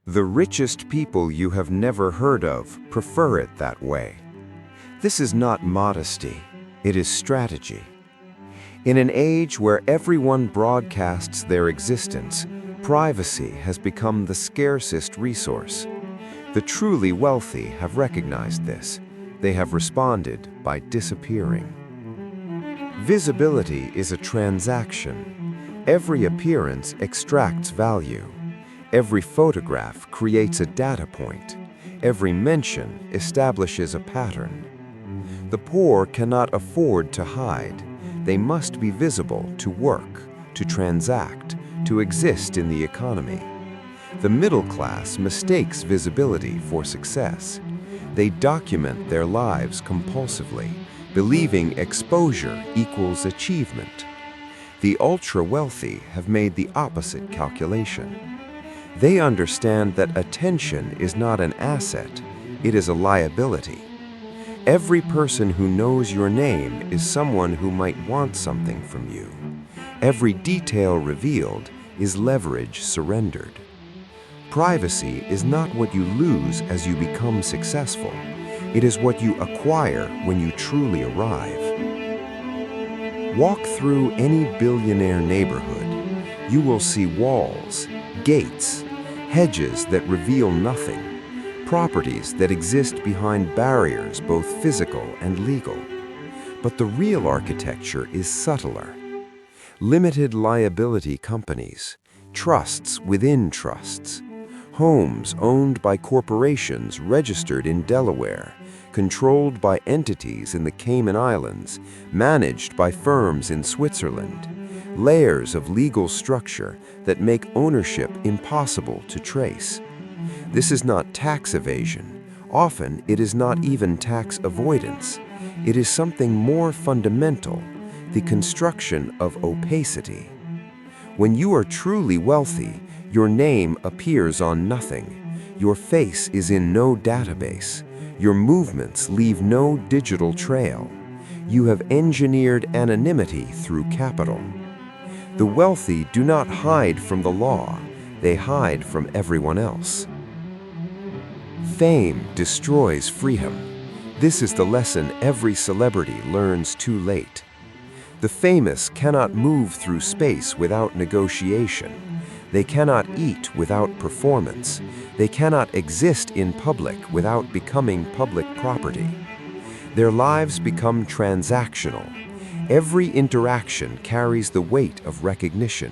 The richest people you have never heard of prefer it that way. This is not modesty, it is strategy. In an age where everyone broadcasts their existence, privacy has become the scarcest resource. The truly wealthy have recognized this. They have responded by disappearing. Visibility is a transaction. Every appearance extracts value. Every photograph creates a data point. Every mention establishes a pattern. The poor cannot afford to hide. They must be visible to work, to transact, to exist in the economy. The middle class mistakes visibility for success. They document their lives compulsively, believing exposure equals achievement. The ultra-wealthy have made the opposite calculation. They understand that attention is not an asset, it is a liability. Every person who knows your name is someone who might want something from you. Every detail revealed is leverage surrendered. Privacy is not what you lose as you become successful. It is what you acquire when you truly arrive. Walk through any billionaire neighborhood. You will see walls, gates, hedges that reveal nothing, properties that exist behind barriers both physical and legal. But the real architecture is subtler. Limited liability companies, trusts within trusts, homes owned by corporations registered in Delaware, controlled by entities in the Cayman Islands, managed by firms in Switzerland, layers of legal structure that make ownership impossible to trace. This is not tax evasion. Often, it is not even tax avoidance. It is something more fundamental, the construction of opacity. When you are truly wealthy, your name appears on nothing. Your face is in no database. Your movements leave no digital trail. You have engineered anonymity through capital. The wealthy do not hide from the law. They hide from everyone else. Fame destroys freedom. This is the lesson every celebrity learns too late. The famous cannot move through space without negotiation. They cannot eat without performance. They cannot exist in public without becoming public property. Their lives become transactional. Every interaction carries the weight of recognition.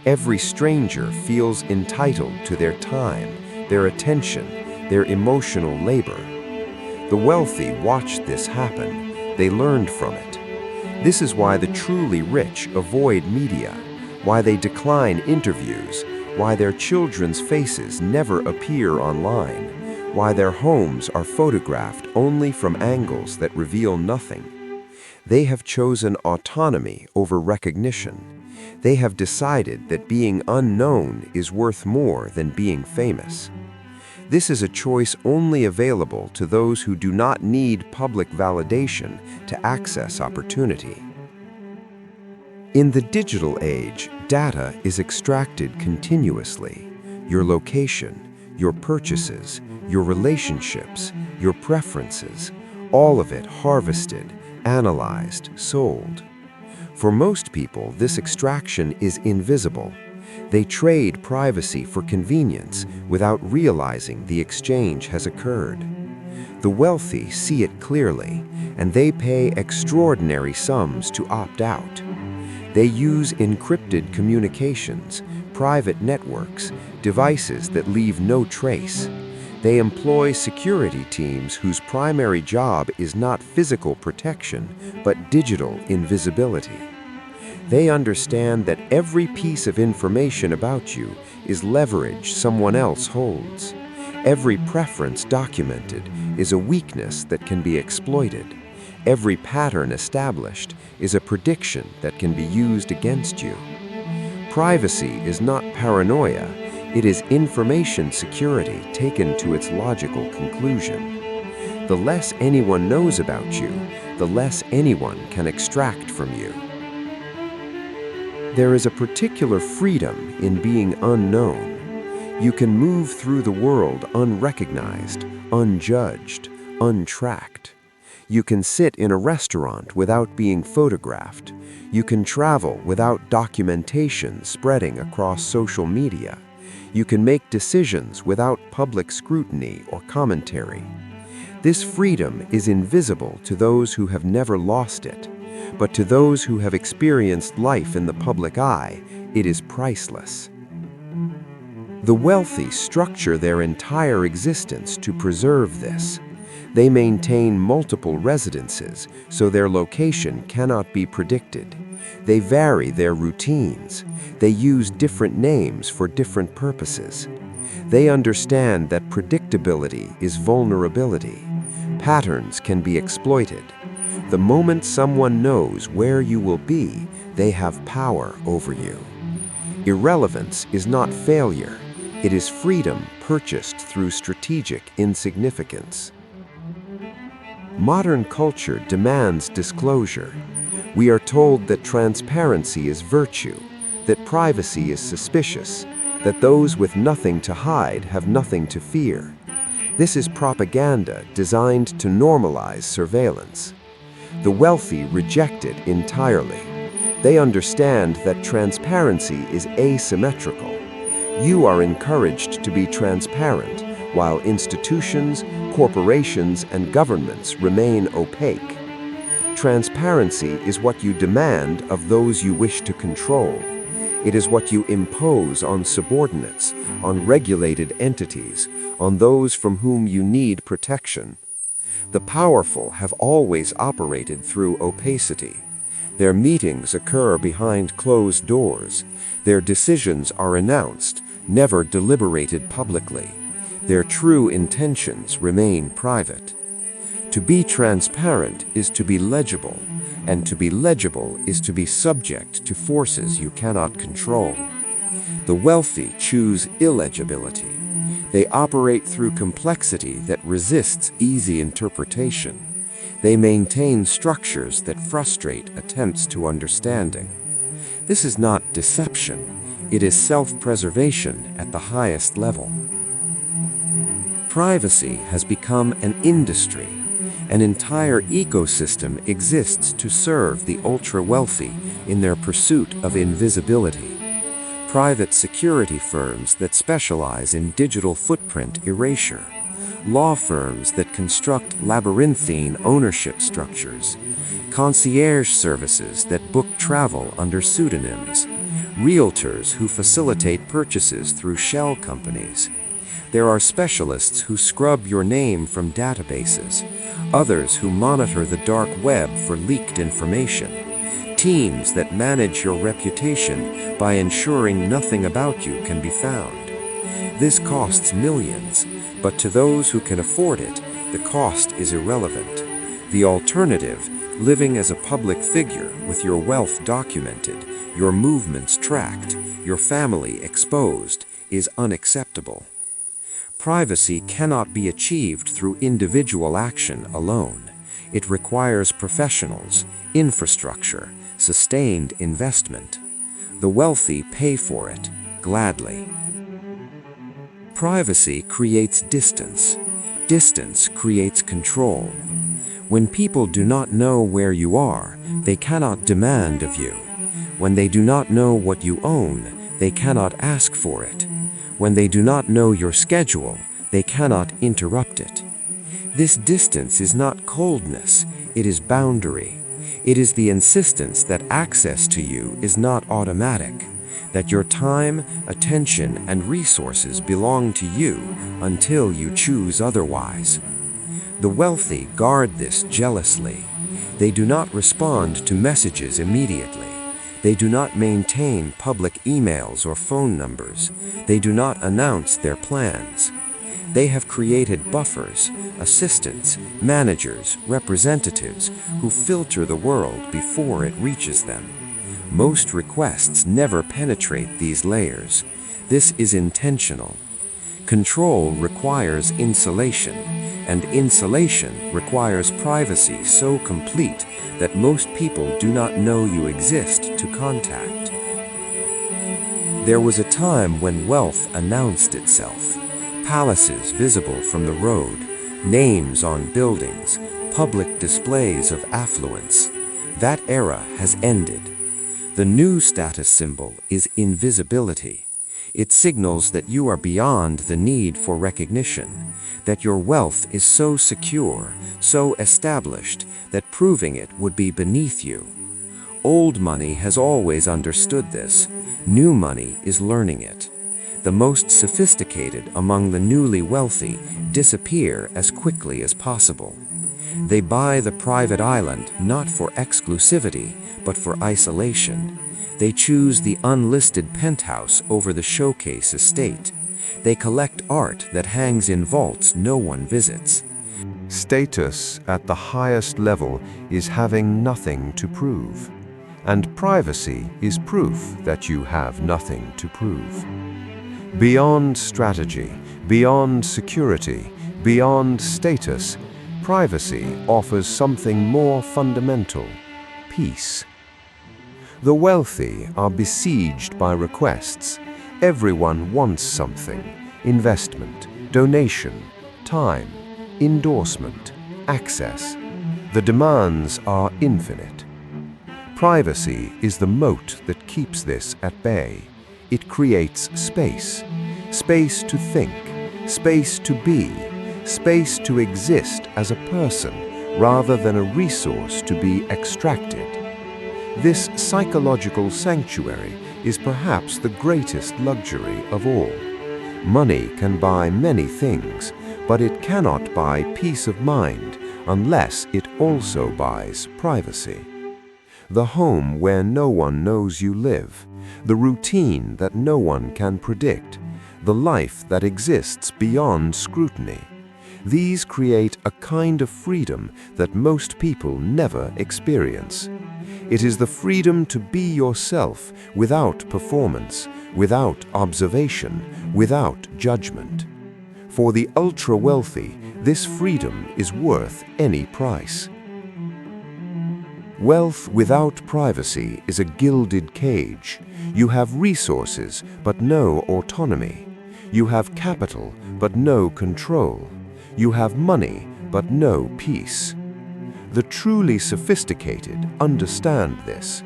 Every stranger feels entitled to their time, their attention, their emotional labor. The wealthy watched this happen. They learned from it. This is why the truly rich avoid media, why they decline interviews, why their children's faces never appear online, why their homes are photographed only from angles that reveal nothing. They have chosen autonomy over recognition. They have decided that being unknown is worth more than being famous. This is a choice only available to those who do not need public validation to access opportunity. In the digital age, data is extracted continuously. Your location, your purchases, your relationships, your preferences, all of it harvested, analyzed, sold. For most people, this extraction is invisible. They trade privacy for convenience without realizing the exchange has occurred. The wealthy see it clearly, and they pay extraordinary sums to opt out. They use encrypted communications, private networks, devices that leave no trace. They employ security teams whose primary job is not physical protection, but digital invisibility. They understand that every piece of information about you is leverage someone else holds. Every preference documented is a weakness that can be exploited. Every pattern established is a prediction that can be used against you. Privacy is not paranoia, it is information security taken to its logical conclusion. The less anyone knows about you, the less anyone can extract from you. There is a particular freedom in being unknown. You can move through the world unrecognized, unjudged, untracked. You can sit in a restaurant without being photographed. You can travel without documentation spreading across social media. You can make decisions without public scrutiny or commentary. This freedom is invisible to those who have never lost it, but to those who have experienced life in the public eye, it is priceless. The wealthy structure their entire existence to preserve this. They maintain multiple residences, so their location cannot be predicted. They vary their routines. They use different names for different purposes. They understand that predictability is vulnerability. Patterns can be exploited. The moment someone knows where you will be, they have power over you. Irrelevance is not failure. It is freedom purchased through strategic insignificance. Modern culture demands disclosure. We are told that transparency is virtue, that privacy is suspicious, that those with nothing to hide have nothing to fear. This is propaganda designed to normalize surveillance. The wealthy reject it entirely. They understand that transparency is asymmetrical. You are encouraged to be transparent, while institutions, corporations, and governments remain opaque. Transparency is what you demand of those you wish to control. It is what you impose on subordinates, on regulated entities, on those from whom you need protection. The powerful have always operated through opacity. Their meetings occur behind closed doors. Their decisions are announced, never deliberated publicly. Their true intentions remain private. To be transparent is to be legible, and to be legible is to be subject to forces you cannot control. The wealthy choose illegibility. They operate through complexity that resists easy interpretation. They maintain structures that frustrate attempts to understanding. This is not deception. It is self-preservation at the highest level. Privacy has become an industry. An entire ecosystem exists to serve the ultra-wealthy in their pursuit of invisibility. Private security firms that specialize in digital footprint erasure. Law firms that construct labyrinthine ownership structures. Concierge services that book travel under pseudonyms. Realtors who facilitate purchases through shell companies. There are specialists who scrub your name from databases, others who monitor the dark web for leaked information, teams that manage your reputation by ensuring nothing about you can be found. This costs millions, but to those who can afford it, the cost is irrelevant. The alternative, living as a public figure with your wealth documented, your movements tracked, your family exposed, is unacceptable. Privacy cannot be achieved through individual action alone. It requires professionals, infrastructure, sustained investment. The wealthy pay for it, gladly. Privacy creates distance. Distance creates control. When people do not know where you are, they cannot demand of you. When they do not know what you own, they cannot ask for it. When they do not know your schedule, they cannot interrupt it. This distance is not coldness, it is boundary. It is the insistence that access to you is not automatic, that your time, attention, and resources belong to you until you choose otherwise. The wealthy guard this jealously. They do not respond to messages immediately. They do not maintain public emails or phone numbers. They do not announce their plans. They have created buffers, assistants, managers, representatives who filter the world before it reaches them. Most requests never penetrate these layers. This is intentional. Control requires insulation, and insulation requires privacy so complete that most people do not know you exist to contact. There was a time when wealth announced itself. Palaces visible from the road, names on buildings, public displays of affluence. That era has ended. The new status symbol is invisibility. It signals that you are beyond the need for recognition, that your wealth is so secure, so established, that proving it would be beneath you. Old money has always understood this. New money is learning it. The most sophisticated among the newly wealthy disappear as quickly as possible. They buy the private island not for exclusivity, but for isolation. They choose the unlisted penthouse over the showcase estate. They collect art that hangs in vaults no one visits. Status at the highest level is having nothing to prove, and privacy is proof that you have nothing to prove. Beyond strategy, beyond security, beyond status, privacy offers something more fundamental: peace. The wealthy are besieged by requests. Everyone wants something: investment, donation, time, endorsement, access. The demands are infinite. Privacy is the moat that keeps this at bay. It creates space. Space to think, space to be, space to exist as a person rather than a resource to be extracted. This psychological sanctuary is perhaps the greatest luxury of all. Money can buy many things, but it cannot buy peace of mind unless it also buys privacy. The home where no one knows you live, the routine that no one can predict, the life that exists beyond scrutiny. These create a kind of freedom that most people never experience. It is the freedom to be yourself without performance, without observation, without judgment. For the ultra-wealthy, this freedom is worth any price. Wealth without privacy is a gilded cage. You have resources, but no autonomy. You have capital, but no control. You have money, but no peace. The truly sophisticated understand this.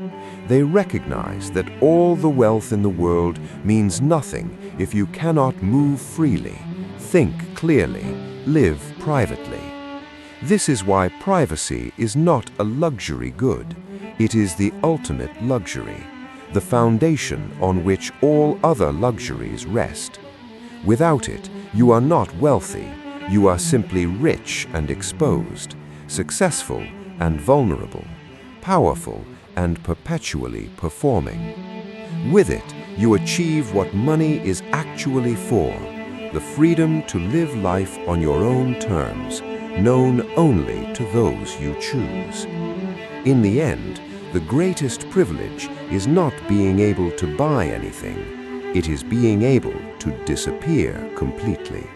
They recognize that all the wealth in the world means nothing if you cannot move freely, think clearly, live privately. This is why privacy is not a luxury good. It is the ultimate luxury, the foundation on which all other luxuries rest. Without it, you are not wealthy. You are simply rich and exposed, successful and vulnerable, powerful and perpetually performing. With it, you achieve what money is actually for, the freedom to live life on your own terms, known only to those you choose. In the end, the greatest privilege is not being able to buy anything. It is being able to disappear completely.